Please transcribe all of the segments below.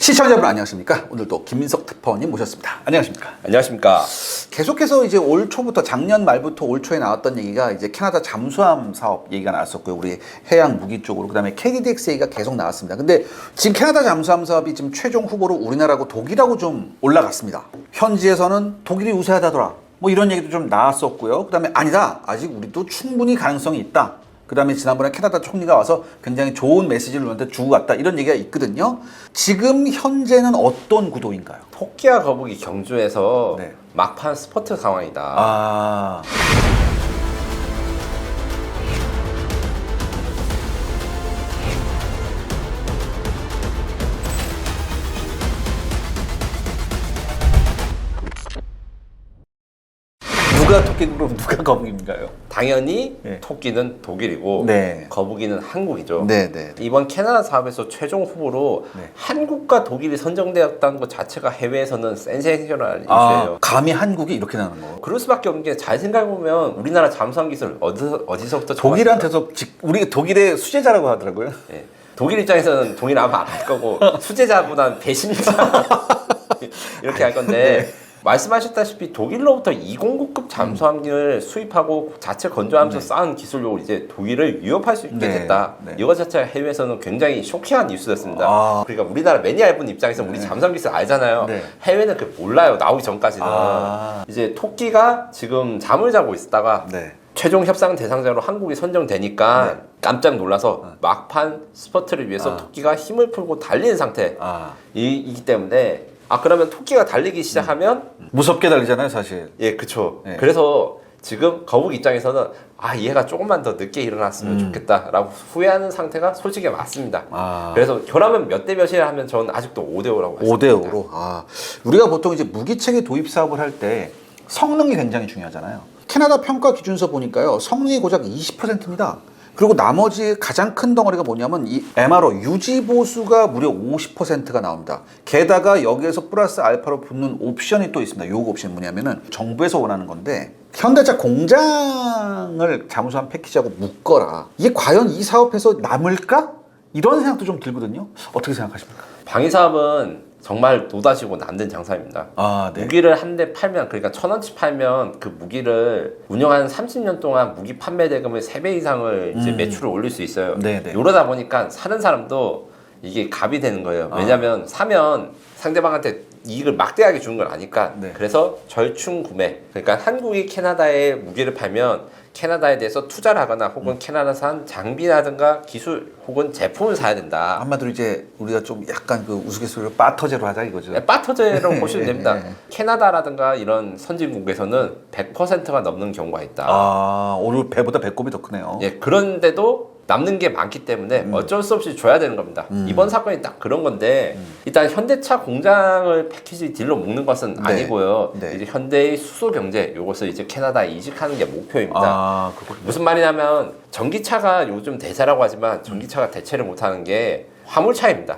시청자여러분 안녕하십니까? 오늘 또 김민석 특파원님 모셨습니다. 안녕하십니까? 안녕하십니까. 계속해서 이제 올 초부터 작년 말부터 올 초에 나왔던 얘기가 이제 캐나다 잠수함 사업 얘기가 나왔었고요. 우리 해양 무기 쪽으로 그다음에 KDDX 얘기가 계속 나왔습니다. 근데 지금 캐나다 잠수함 사업이 지금 최종 후보로 우리나라하고 독일하고 좀 올라갔습니다. 현지에서는 독일이 우세하다더라. 뭐 이런 얘기도 좀 나왔었고요. 그다음에 아니다. 아직 우리도 충분히 가능성이 있다. 그 다음에 지난번에 캐나다 총리가 와서 굉장히 좋은 메시지를 우리한테 주고 갔다 이런 얘기가 있거든요. 지금 현재는 어떤 구도인가요? 토끼와 거북이 경주에서 네. 막판 스포트 상황이다. 아... 누가 토끼고 누가 거북인가요? 당연히 네. 토끼는 독일이고 네. 거북이는 한국이죠. 네. 이번 캐나다 사업에서 최종 후보로 네. 한국과 독일이 선정되었다는 것 자체가 해외에서는 센세이셔널한 아, 이슈예요. 감히 한국이 이렇게 나는 거. 그럴 수밖에 없는 게 잘 생각해보면 우리나라 잠수함 기술 어디서부터 독일한테서 우리 독일의 수제자라고 하더라고요. 네. 독일 입장에서는 독일 아마 안 할 거고 수제자보다는 배신자 이렇게 할 건데 네. 말씀하셨다시피 독일로부터 209급 잠수함을 수입하고 자체 건조하면서 쌓은 기술력으로 이제 독일을 위협할 수 있게 네. 됐다. 네. 이거 자체가 해외에서는 굉장히 쇼킹한 뉴스였습니다. 아. 그러니까 우리나라 매니아 분 입장에서 우리 잠수함 기술 알잖아요. 네. 해외는 그 몰라요. 나오기 전까지는. 아. 이제 토끼가 지금 잠을 자고 있다가 네. 최종 협상 대상자로 한국이 선정되니까 네. 깜짝 놀라서 막판 스퍼트를 위해서 토끼가 힘을 풀고 달리는 상태이기 때문에 그러면 토끼가 달리기 시작하면 무섭게 달리잖아요, 사실. 예, 그쵸. 네. 그래서 지금 거북이 입장에서는 얘가 조금만 더 늦게 일어났으면 좋겠다라고 후회하는 상태가 솔직히 맞습니다. 그래서 결합은 몇 대 몇이라 하면 저는 아직도 5대5라고 5대5로. 우리가 보통 이제 무기체계 도입 사업을 할 때 성능이 굉장히 중요하잖아요. 캐나다 평가 기준서 보니까요, 성능이 고작 20%입니다. 그리고 나머지 가장 큰 덩어리가 뭐냐면 이 MRO 유지 보수가 무려 50%가 나옵니다. 게다가 여기에서 플러스 알파로 붙는 옵션이 또 있습니다. 요 옵션 뭐냐면은 정부에서 원하는 건데 현대차 공장을 잠수함 패키지하고 묶어라. 이게 과연 이 사업에서 남을까? 이런 생각도 좀 들거든요. 어떻게 생각하십니까? 방위사업은 정말 노다지고 남는 장사입니다. 네. 무기를 한 대 팔면, 그러니까 1,000원치 팔면 그 무기를 운영한 30년 동안 무기 판매 대금의 3배 이상을 이제 매출을 올릴 수 있어요. 네네. 이러다 보니까 사는 사람도 이게 갑이 되는 거예요. 왜냐면 사면 상대방한테 이익을 막대하게 주는 걸 아니까. 네. 그래서 절충 구매. 그러니까 한국이 캐나다에 무기를 팔면 캐나다에 대해서 투자를 하거나 혹은 캐나다산 장비라든가 기술 혹은 제품을 사야 된다. 한마디로 이제 우리가 좀 약간 그 우스갯소리로 바터제로 하자 이거죠. 빠터제라고 보시면 됩니다. 네. 캐나다라든가 이런 선진국에서는 100%가 넘는 경우가 있다. 오늘 배보다 배꼽이 더 크네요. 예, 그런데도 남는 게 많기 때문에 어쩔 수 없이 줘야 되는 겁니다. 이번 사건이 딱 그런 건데 일단 현대차 공장을 패키지 딜로 묶는 것은 네. 아니고요. 네. 이제 현대의 수소 경제 이것을 이제 캐나다에 이직하는 게 목표입니다. 그렇군요. 무슨 말이냐면 전기차가 요즘 대세라고 하지만 전기차가 대체를 못하는 게 화물차입니다.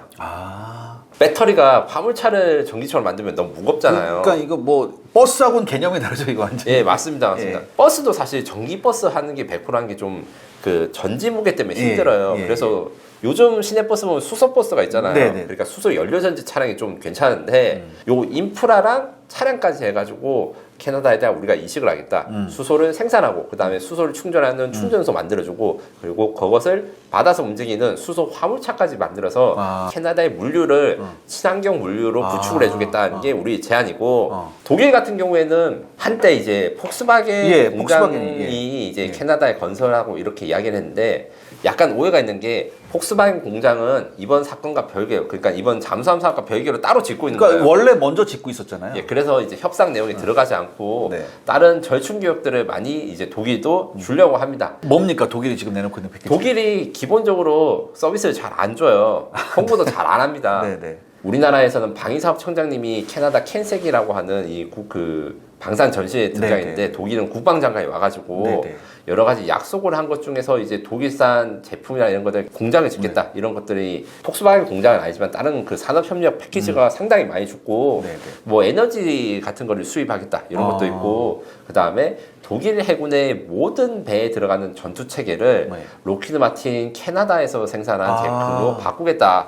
배터리가 화물차를 전기차로 만들면 너무 무겁잖아요. 그러니까 이거 뭐 버스하고는 개념이 다르죠 이거 완전. 예, 맞습니다. 예. 버스도 사실 전기 버스 하는 게 100% 하는 게 좀 그 전지 무게 때문에 힘들어요. 그래서 요즘 시내버스 보면 수소버스가 있잖아요. 네네. 그러니까 수소 연료전지 차량이 좀 괜찮은데 요 인프라랑 차량까지 해가지고 캐나다에 대한 우리가 이식을 하겠다. 수소를 생산하고 그 다음에 수소를 충전하는 충전소 만들어주고 그리고 그것을 받아서 움직이는 수소 화물차까지 만들어서 캐나다의 물류를 친환경 물류로 구축을 해주겠다는 게 우리 제안이고 독일 같은 경우에는 한때 이제 폭스바겐 공장이 이제 캐나다에 건설하고 이렇게 이야기를 했는데 약간 오해가 있는 게 폭스바겐 공장은 이번 사건과 별개예요. 그러니까 이번 잠수함 사업과 별개로 따로 짓고 있는 거예요. 원래 먼저 짓고 있었잖아요. 예, 그래서 이제 협상 내용이 들어가지 않고 네. 다른 절충 기업들을 많이 이제 독일도 주려고 합니다. 뭡니까 독일이 지금 내놓고 있는 패키지? 독일이 기본적으로 서비스를 잘 안 줘요. 홍보도 잘 안 합니다. 네네. 우리나라에서는 방위사업청장님이 캐나다 켄색이라고 하는 이 그 방산 전시회 등장했는데 독일은 국방장관이 와가지고 네네. 여러 가지 약속을 한 것 중에서 이제 독일산 제품이나 이런 것들 공장을 짓겠다 이런 것들이 폭스바겐 공장은 아니지만 다른 그 산업협력 패키지가 상당히 많이 죽고 네네. 뭐 에너지 같은 거를 수입하겠다 이런 것도 있고 그 다음에 독일 해군의 모든 배에 들어가는 전투 체계를 네. 로키드 마틴 캐나다에서 생산한 아. 제품으로 바꾸겠다.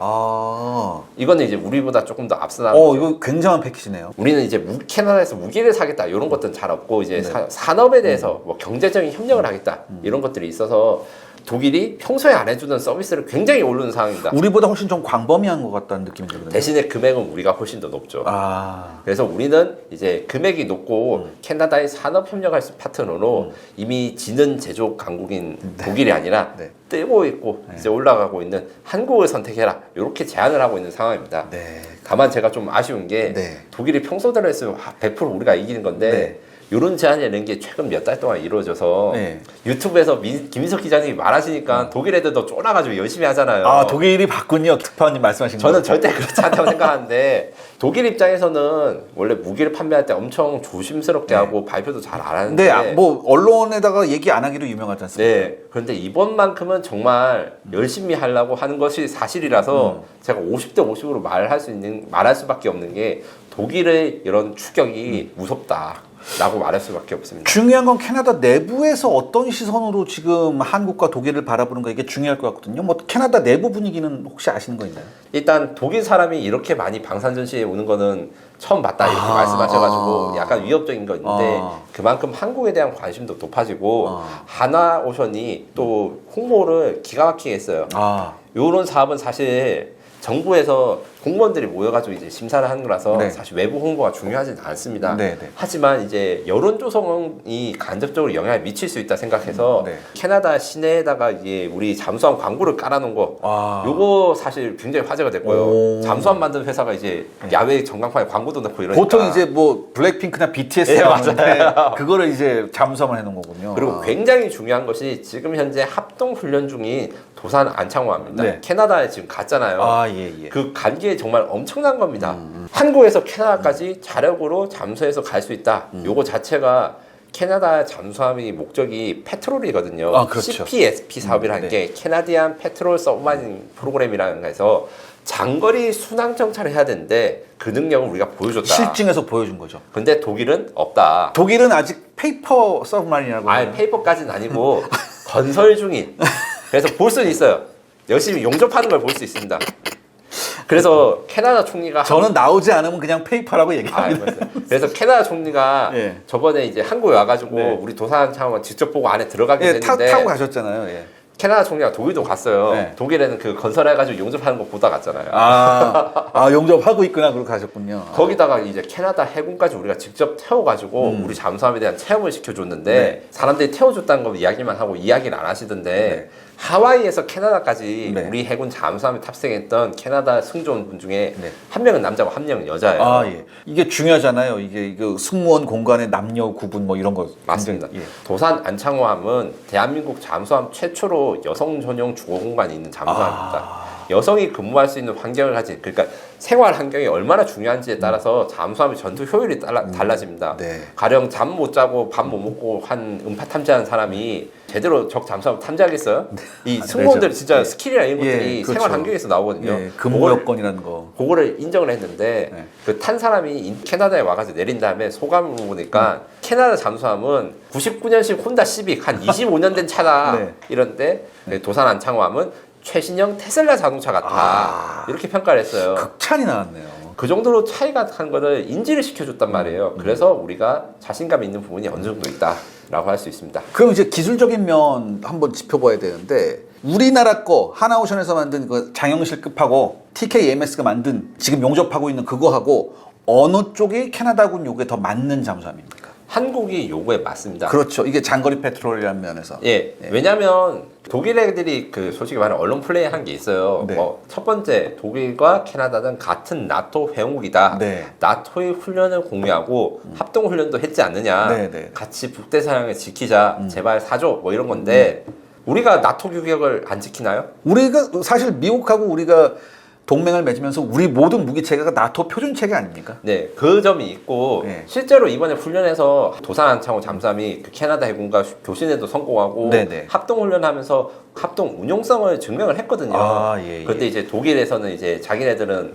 이거는 이제 우리보다 조금 더 앞서 나가는 거죠. 이거 굉장한 패키지네요. 우리는 이제 캐나다에서 무기를 사겠다 이런 것들은 잘 없고 이제 산업에 대해서 뭐 경제적인 협력을 하겠다 이런 것들이 있어서 독일이 평소에 안 해주던 서비스를 굉장히 오르는 상황입니다. 우리보다 훨씬 좀 광범위한 것 같다는 느낌이 들거든요. 대신에 금액은 우리가 훨씬 더 높죠. 그래서 우리는 이제 금액이 높고 캐나다의 산업 협력할 수 파트너로 이미 지는 제조 강국인 독일이 아니라 네. 뜨고 있고 이제 올라가고 있는 한국을 선택해라 이렇게 제안을 하고 있는 상황입니다. 네. 다만 제가 좀 아쉬운 게 네. 독일이 평소대로 했으면 100% 우리가 이기는 건데 네. 이런 제안이 있는 게 최근 몇 달 동안 이루어져서 네. 유튜브에서 김인석 기자님이 말하시니까 독일 애들 더 쫄아가지고 열심히 하잖아요. 독일이 바꾼요. 특파원님 말씀하신 거. 저는 절대 그렇지 않다고 생각하는데 독일 입장에서는 원래 무기를 판매할 때 엄청 조심스럽게 하고 발표도 잘 안 하는데 네, 뭐 언론에다가 얘기 안 하기로 유명하지 않습니까? 네. 그런데 이번만큼은 정말 열심히 하려고 하는 것이 사실이라서 제가 50대 50으로 말할 수밖에 없는 게 독일의 이런 추격이 무섭다라고 말할 수밖에 없습니다. 중요한 건 캐나다 내부에서 어떤 시선으로 지금 한국과 독일을 바라보는가 이게 중요할 것 같거든요. 뭐 캐나다 내부 분위기는 혹시 아시는 거 있나요? 일단 독일 사람이 이렇게 많이 방산 전시에 오는 거는 처음 봤다 이렇게 말씀하셔가지고 약간 위협적인 거 있는데 그만큼 한국에 대한 관심도 높아지고 하나오션이 또 홍보를 기가 막히게 했어요. 요런 사업은 사실 정부에서 공무원들이 모여가지고 이제 심사를 하는 거라서 네. 사실 외부 홍보가 중요하진 않습니다. 네, 네. 하지만 이제 여론 조성이 간접적으로 영향을 미칠 수 있다 생각해서 네. 캐나다 시내에다가 이제 우리 잠수함 광고를 깔아놓은 거, 요거 사실 굉장히 화제가 됐고요. 잠수함 만드는 회사가 이제 야외 전광판에 광고도 넣고 이러니까 보통 이제 뭐 블랙핑크나 BTS 예, 나오는데 맞아요. 그거를 이제 잠수함을 해놓은 거군요. 그리고 굉장히 중요한 것이 지금 현재 합동 훈련 중인 도산 안창호함입니다. 네. 캐나다에 지금 갔잖아요. 예. 그 간 게 정말 엄청난 겁니다. 한국에서 캐나다까지 자력으로 잠수해서 갈 수 있다. 요거 자체가 캐나다 잠수함이 목적이 페트롤이거든요. 그렇죠. CPSP 사업이라는 네. 게 캐나디안 페트롤 서브마린 프로그램이라는 거에서 장거리 순항 정찰을 해야 되는데 그 능력을 우리가 보여줬다. 실증에서 보여준 거죠. 근데 독일은 없다. 독일은 아직 페이퍼 서브마린이라고. 페이퍼까지는 아니고 건설 중인. 그래서 볼 수는 있어요. 열심히 용접하는 걸 볼 수 있습니다. 그래서 캐나다 총리가 저는 나오지 않으면 그냥 페이퍼라고 얘기합니다. 그래서 캐나다 총리가 예. 저번에 이제 한국에 와가지고 네. 우리 도산 창원 직접 보고 안에 들어가게 예, 됐는데 타고 가셨잖아요. 예. 캐나다 총리가 독일도 갔어요. 네. 독일에는 그 건설해가지고 용접하는 거 보다 갔잖아요. 용접하고 있구나 그러고 가셨군요. 거기다가 이제 캐나다 해군까지 우리가 직접 태워가지고 우리 잠수함에 대한 체험을 시켜줬는데 사람들이 태워줬다는 거 이야기만 하고 이야기를 안 하시던데 하와이에서 캐나다까지 우리 해군 잠수함에 탑승했던 캐나다 승조원 중에 한 명은 남자고 한 명은 여자예요. 예. 이게 중요하잖아요. 이게 승무원 공간의 남녀 구분 뭐 이런 거. 맞습니다. 굉장히, 도산 안창호함은 대한민국 잠수함 최초로 여성 전용 주거 공간이 있는 잠수함입니다. 여성이 근무할 수 있는 환경을 가진 그러니까 생활 환경이 얼마나 중요한지에 따라서 잠수함의 전투 효율이 달라집니다. 가령 잠 못 자고 밥 못 먹고 한 음파 탐지하는 사람이 제대로 적 잠수함 탐지하겠어요? 이 승무원들 진짜 스킬이나 이런 것들이 그렇죠. 생활 환경에서 나오거든요. 근무 여건이라는 거. 그거를 인정을 했는데 그 탄 사람이 캐나다에 와가지고 내린 다음에 소감을 보니까 캐나다 잠수함은 99년식 혼다 시빅 한 25년 된 차다 이런데 도산 안창호함은 최신형 테슬라 자동차 같다 이렇게 평가를 했어요. 극찬이 나왔네요. 그 정도로 차이가 한 거를 인지를 시켜줬단 말이에요. 그래서 우리가 자신감 있는 부분이 어느 정도 있다라고 할 수 있습니다. 그럼 이제 기술적인 면 한번 짚어봐야 되는데 우리나라 거 하나오션에서 만든 그 장영실급하고 TKMS가 만든 지금 용접하고 있는 그거하고 어느 쪽이 캐나다군 요구에 더 맞는 잠수함입니까? 한국이 요구에 맞습니다. 그렇죠. 이게 장거리 페트롤이라는 면에서. 왜냐하면 독일 애들이 그 솔직히 말하면 언론 플레이 한 게 있어요. 첫 번째 독일과 캐나다는 같은 나토 회원국이다. 나토의 훈련을 공유하고 합동 훈련도 했지 않느냐. 같이 북대서양을 지키자. 제발 사줘. 뭐 이런 건데 우리가 나토 규격을 안 지키나요? 우리가 사실 미국하고 우리가 동맹을 맺으면서 우리 모든 무기 체계가 나토 표준 체계 아닙니까? 네, 그 점이 있고 네. 실제로 이번에 훈련에서 도산 한창호 잠수함이 그 캐나다 해군과 교신에도 성공하고 네네. 합동 훈련하면서 합동 운용성을 증명을 했거든요. 아, 예, 예. 그런데 이제 독일에서는 이제 자기네들은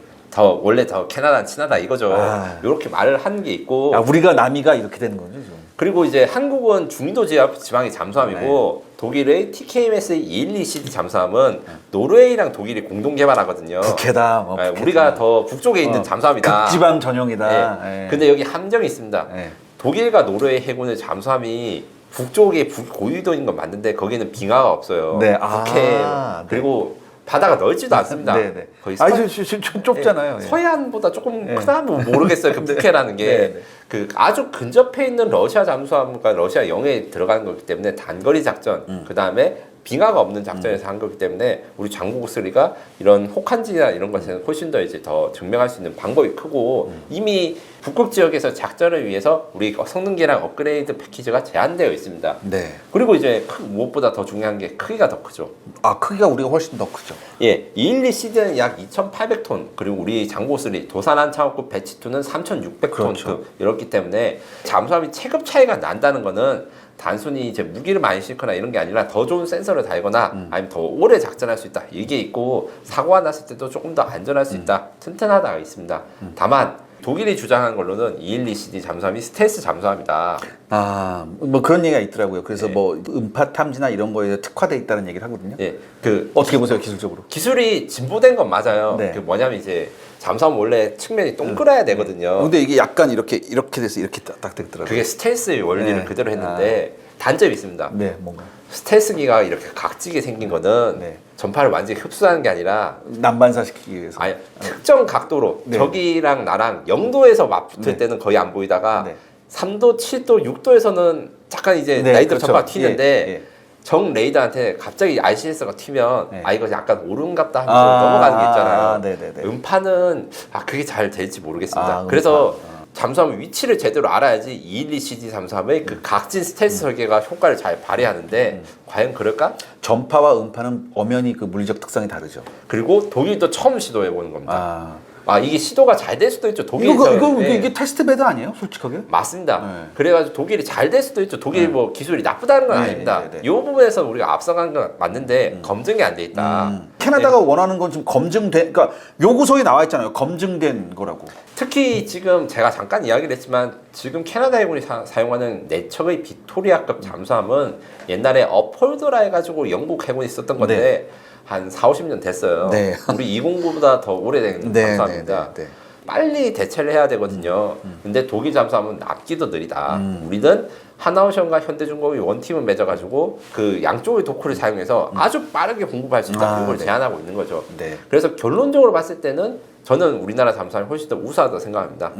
원래 더 캐나다는 친하다 이거죠. 아. 이렇게 말을 한 게 있고 아, 우리가 남이가 이렇게 되는 거죠 지금. 그리고 이제 한국은 중위도 지방의 잠수함이고 독일의 TKMS 212CD 잠수함은 노르웨이랑 독일이 공동 개발하거든요. 북해다. 뭐 네, 북해다. 우리가 더 북쪽에 있는 잠수함이다. 극지방 전용이다. 네. 예. 근데 여기 함정이 있습니다. 예. 독일과 노르웨이 해군의 잠수함이 북쪽에 고유도인 건 맞는데 거기는 빙하가 없어요. 네. 북해 아, 그리고 바다가 넓지도 않습니다. 네, 네. 거의 아니 좀 좁잖아요. 예, 예. 서해안보다 조금 예. 크나 뭐 모르겠어요. 그 북해라는 네, 게 네. 그 아주 근접해 있는 러시아 잠수함과 러시아 영해에 들어가는 거기 때문에 단거리 작전, 그 다음에 빙하가 없는 작전에서 한 거기 때문에 우리 장구구스리가 이런 혹한지나 이런 것에는 훨씬 더 이제 더 증명할 수 있는 방법이 크고 이미 북극 지역에서 작전을 위해서 우리 성능계랑 업그레이드 패키지가 제한되어 있습니다. 네. 그리고 이제 무엇보다 더 중요한 게 크기가 더 크죠. 아 크기가 우리가 훨씬 더 크죠. 예, 212시드는 약 2,800톤, 그리고 우리 장고스리 도산한 창업급 배치2는 3,600톤 그렇죠. 이렇기 때문에 잠수함이 체급 차이가 난다는 거는 단순히 이제 무기를 많이 싣거나 이런 게 아니라 더 좋은 센서를 달거나 아니면 더 오래 작전할 수 있다. 이게 있고 사고가 났을 때도 조금 더 안전할 수 있다. 튼튼하다가 있습니다. 다만 독일이 주장한 걸로는 212CD 잠수함이 스텔스 잠수함이다. 아, 뭐 그런 얘기가 있더라고요. 그래서 네. 뭐 음파 탐지나 이런 거에 특화돼 있다는 얘기를 하거든요. 예, 그 어떻게 보세요, 기술적으로? 기술이 진보된 건 맞아요. 네. 그 뭐냐면 이제 잠수함 원래 측면이 동그라야 되거든요. 근데 이게 약간 이렇게 돼서 이렇게 딱 되더라고요. 그게 스텔스의 원리를 네. 그대로 했는데 단점이 있습니다. 네, 뭔가 스텔스기가 이렇게 각지게 생긴 거는 네. 전파를 완전히 흡수하는 게 아니라 난반사시키기 위해서. 아니, 특정 각도로 네. 저기랑 나랑 0도에서 맞붙을 네. 때는 거의 안 보이다가 네. 3도, 7도, 6도에서는 잠깐 이제 네, 나이대로 그렇죠. 전파가 튀는데 예, 예. 정 레이더한테 갑자기 RCS가 튀면 네. 아 이거 약간 오름갑다 하면서 넘어가는 게 있잖아요. 네네네. 음파는 그게 잘 될지 모르겠습니다. 아, 그래서 음파. 잠수함 위치를 제대로 알아야지 212CD 잠수함의 그 각진 스텔스 설계가 효과를 잘 발휘하는데 과연 그럴까? 전파와 음파는 엄연히 그 물리적 특성이 다르죠. 그리고 독일도 처음 시도해 보는 겁니다. 아, 이게 시도가 잘 될 수도 있죠. 독일에서 이게 테스트 베드 아니에요, 솔직하게? 맞습니다. 네. 그래가지고 독일이 잘 될 수도 있죠. 독일이 뭐 기술이 나쁘다는 건 네, 아닙니다. 네, 네. 이 부분에서 우리가 앞서간 건 맞는데 검증이 안 돼 있다. 캐나다가 네. 원하는 건 지금 검증된, 그러니까 요구서에 나와 있잖아요. 검증된 거라고. 특히 지금 제가 잠깐 이야기를 했지만 지금 캐나다 해군이 사용하는 네척의 빅토리아급 잠수함은 옛날에 어폴더라 해가지고 영국 해군이 썼던 건데 한 4, 50년 됐어요. 네. 우리 209보다 더 오래된 잠수함입니다. 네. 빨리 대체를 해야 되거든요. 근데 독일 잠수함은 납기도 느리다. 우리는 하나오션과 현대중공업이 원팀을 맺어가지고 그 양쪽의 도크를 사용해서 아주 빠르게 공급할 수 있다. 그걸 네. 제안하고 있는 거죠. 네. 그래서 결론적으로 봤을 때는 저는 우리나라 잠수함이 훨씬 더 우수하다고 생각합니다.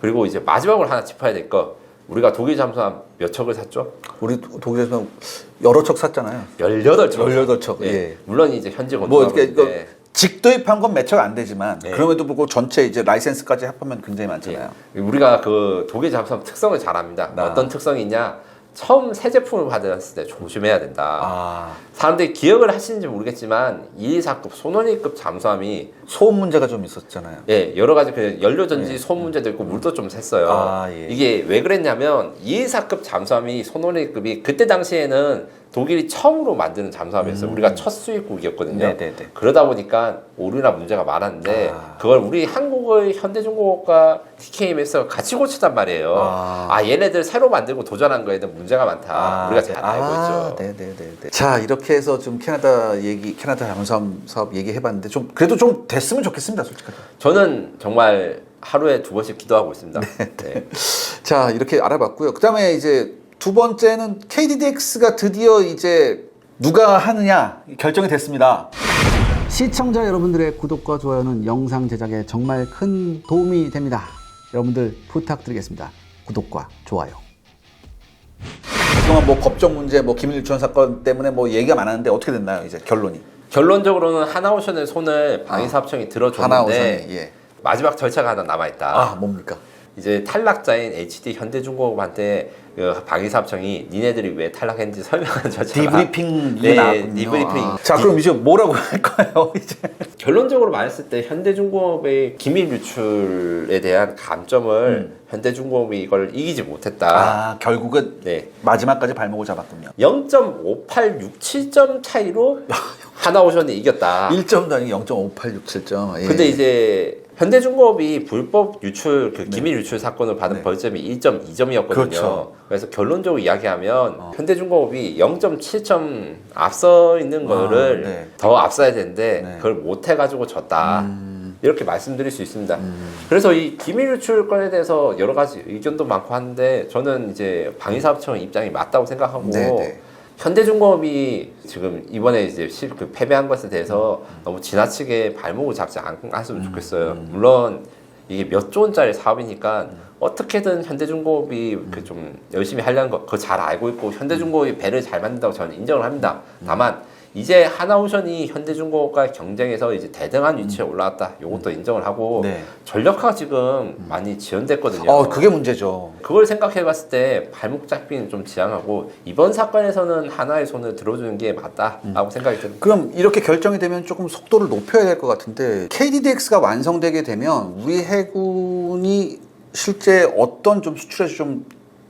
그리고 이제 마지막으로 하나 짚어야 될 거. 우리가 독일 잠수함 몇 척을 샀죠? 우리 독일에서 여러 척 샀잖아요. 18척. 18척. 예. 예. 물론 이제 현지 뭐 건조하고 이렇게 이거 있는데 직도입한 건 몇 척 안 되지만 네. 그럼에도 불구하고 전체 이제 라이센스까지 합하면 굉장히 많잖아요. 예. 우리가 그 독일 잠수함 특성을 잘 압니다. 어떤 특성이 있냐? 처음 새 제품을 받았을 때 조심해야 된다. 아, 사람들이 기억을 하시는지 모르겠지만 224급 소노니급 잠수함이 소음 문제가 좀 있었잖아요. 예, 여러 가지 그 연료전지 소음 문제도 있고 물도 좀 샜어요. 아, 예. 이게 왜 그랬냐면 224급 잠수함이 소노리급이 그때 당시에는 독일이 처음으로 만드는 잠수함이었어요. 우리가 첫 수입국이었거든요. 네네네. 그러다 보니까 오류나 문제가 많았는데 아. 그걸 우리 한국의 현대중공업과 TKMS가 같이 고치단 말이에요. 얘네들 새로 만들고 도전한 거에는 문제가 많다. 우리가 잘 알고 있죠. 네네네. 자, 이렇게 해서 좀 캐나다 잠수함 사업 얘기해봤는데 좀 그래도 좀 됐으면 좋겠습니다, 솔직하게. 저는 정말 하루에 2번씩 기도하고 있습니다. 네. 자, 이렇게 알아봤고요. 그다음에 이제 두 번째는 KDDX가 드디어 이제 누가 하느냐 결정이 됐습니다. 시청자 여러분들의 구독과 좋아요는 영상 제작에 정말 큰 도움이 됩니다. 여러분들 부탁드리겠습니다. 구독과 좋아요. 그동안 뭐 법적 문제, 뭐 기밀 유출 사건 때문에 뭐 얘기가 많았는데 어떻게 됐나요, 이제 결론이? 결론적으로는 하나오션의 손을 방위사업청이 들어줬는데 하나오션이, 예. 마지막 절차가 하나 남아있다. 뭡니까? 이제 탈락자인 HD 현대중공업한테 그 방위사업청이 니네들이 왜 탈락했는지 설명한 자체가 디브리핑 네, 나왔군요. 디브리핑. 자, 그럼 이제 뭐라고 할까요? 이제 결론적으로 말했을 때 현대중공업의 기밀 유출에 대한 감점을 현대중공업이 이걸 이기지 못했다. 결국은 네. 마지막까지 발목을 잡았군요. 0.5867점 차이로 하나오션이 이겼다. 1점 단위 0.5867점. 예. 근데 이제 현대중공업이 불법 유출 그 기밀 유출 사건을 받은 네. 벌점이 1.2점이었거든요. 그렇죠. 그래서 결론적으로 이야기하면 현대중공업이 0.7점 앞서 있는 거를 네. 더 앞서야 되는데 네. 그걸 못 해가지고 졌다. 이렇게 말씀드릴 수 있습니다. 그래서 이 기밀 유출건에 대해서 여러 가지 의견도 많고 하는데 저는 이제 방위사업청 입장이 맞다고 생각하고 네. 현대중공업이 지금 이번에 이제 그 패배한 것에 대해서 너무 지나치게 발목을 잡지 않았으면 좋겠어요. 물론 이게 몇 조 원짜리 사업이니까 어떻게든 현대중공업이 그 좀 열심히 하려는 거 그거 잘 알고 있고 현대중공업이 배를 잘 만든다고 저는 인정을 합니다. 다만 이제 하나오션이 현대중공업과 경쟁해서 이제 대등한 위치에 올라왔다. 요것도 인정을 하고 네. 전력화가 지금 많이 지연됐거든요. 그게 문제죠. 그걸 생각해봤을 때 발목 잡기는 좀 지양하고 이번 사건에서는 하나의 손을 들어주는 게 맞다라고 생각이 듭니다. 그럼 이렇게 결정이 되면 조금 속도를 높여야 될 것 같은데 KDDX가 완성되게 되면 우리 해군이 실제 어떤 좀 수출에서 좀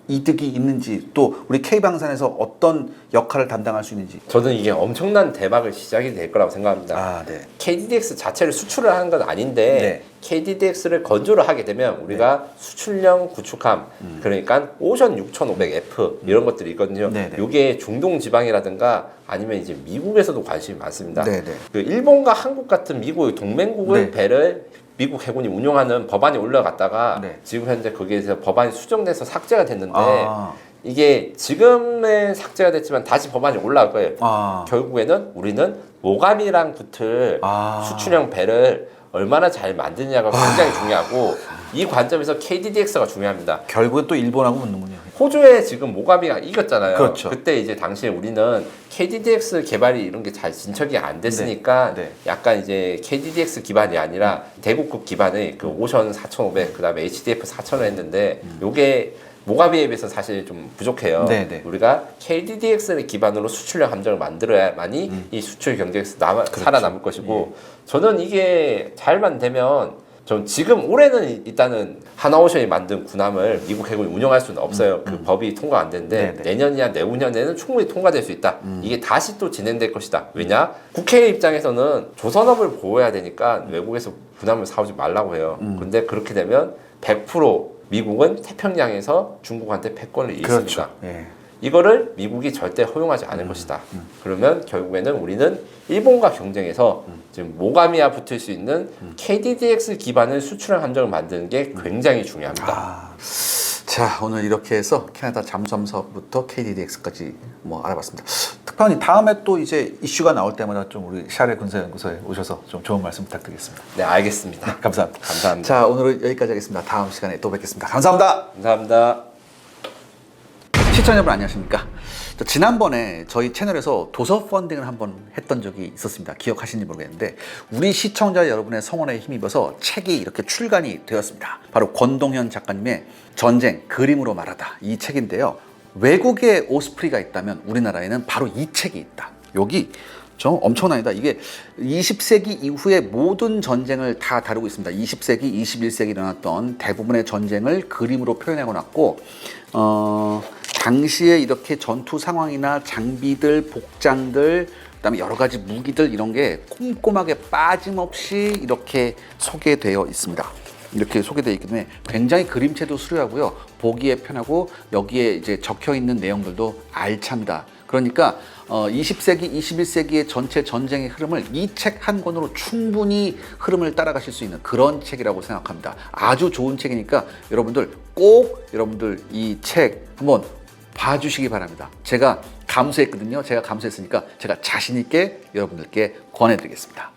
이득이 있는지 또 우리 K방산에서 어떤 역할을 담당할 수 있는지. 저는 이게 엄청난 대박의 시작이 될 거라고 생각합니다. 네. KDDX 자체를 수출을 하는 건 아닌데 네. KDDX를 건조를 하게 되면 우리가 수출형 구축함 그러니까 오션 6500F 이런 것들이 있거든요. 네, 네. 이게 중동 지방이라든가 아니면 이제 미국에서도 관심이 많습니다. 네, 네. 그 일본과 한국 같은 미국의 동맹국의 네. 배를 미국 해군이 운용하는 법안이 올라갔다가 네. 지금 현재 거기에서 법안이 수정돼서 삭제가 됐는데 아. 이게 지금은 삭제가 됐지만 다시 법안이 올라올 거예요. 결국에는 우리는 모감이랑 붙을 수출형 배를 얼마나 잘 만드냐가 굉장히 중요하고 이 관점에서 KDDX가 중요합니다. 결국은 또 일본하고 붙는군요. 호주에 지금 모가미가 이겼잖아요. 그렇죠. 그때 이제 당시에 우리는 KDDX 개발이 이런 게 잘 진척이 안 됐으니까 네. 네. 약간 이제 KDDX 기반이 아니라 대국급 기반의 그 오션 4500 그다음에 HDF 4000을 했는데 요게 모가비에 비해서 사실 좀 부족해요. 네, 네. 우리가 KDDX를 기반으로 수출력 함정을 만들어야만이 이 수출 경쟁에서 살아남을 것이고 저는 이게 잘만 되면 전 지금 올해는 일단은 하나오션이 만든 군함을 미국 해군이 운영할 수는 없어요. 그 법이 통과 안 되는데 네네. 내년이나 내후년에는 충분히 통과될 수 있다. 이게 다시 또 진행될 것이다. 왜냐? 국회 입장에서는 조선업을 보호해야 되니까 외국에서 군함을 사오지 말라고 해요. 근데 그렇게 되면 100% 미국은 태평양에서 중국한테 패권을 잃습니다. 그렇죠. 예. 이거를 미국이 절대 허용하지 않을 것이다. 그러면 결국에는 우리는 일본과 경쟁해서 지금 모가미와 붙을 수 있는 KDDX 기반의 수출형 함정을 만드는 게 굉장히 중요합니다. 자, 오늘 이렇게 해서 캐나다 잠수함 사업부터 KDDX까지 뭐 알아봤습니다. 특파원님 다음에 또 이제 이슈가 나올 때마다 좀 우리 샤레 군사연구소에 오셔서 좀 좋은 말씀 부탁드리겠습니다. 네, 알겠습니다. 감사합니다. 감사합니다. 자, 오늘은 여기까지 하겠습니다. 다음 시간에 또 뵙겠습니다. 감사합니다. 감사합니다. 시청자 여러분 안녕하십니까? 지난번에 저희 채널에서 도서 펀딩을 한번 했던 적이 있었습니다. 기억하시는지 모르겠는데 우리 시청자 여러분의 성원에 힘입어서 책이 이렇게 출간이 되었습니다. 바로 권동현 작가님의 전쟁, 그림으로 말하다 이 책인데요. 외국에 오스프리가 있다면 우리나라에는 바로 이 책이 있다. 여기 좀 엄청납니다. 이게 20세기 이후의 모든 전쟁을 다 다루고 있습니다. 20세기, 21세기 일어났던 대부분의 전쟁을 그림으로 표현하고 놨고 당시에 이렇게 전투 상황이나 장비들, 복장들, 그다음에 여러 가지 무기들 이런 게 꼼꼼하게 빠짐없이 이렇게 소개되어 있습니다. 이렇게 소개되어 있기 때문에 굉장히 그림체도 수려하고요. 보기에 편하고 여기에 이제 적혀 있는 내용들도 알찹니다. 그러니까 20세기, 21세기의 전체 전쟁의 흐름을 이 책 한 권으로 충분히 흐름을 따라가실 수 있는 그런 책이라고 생각합니다. 아주 좋은 책이니까 여러분들 꼭 여러분들 이 책 한번 봐주시기 바랍니다. 제가 감수했거든요. 제가 감수했으니까 제가 자신 있게 여러분들께 권해드리겠습니다.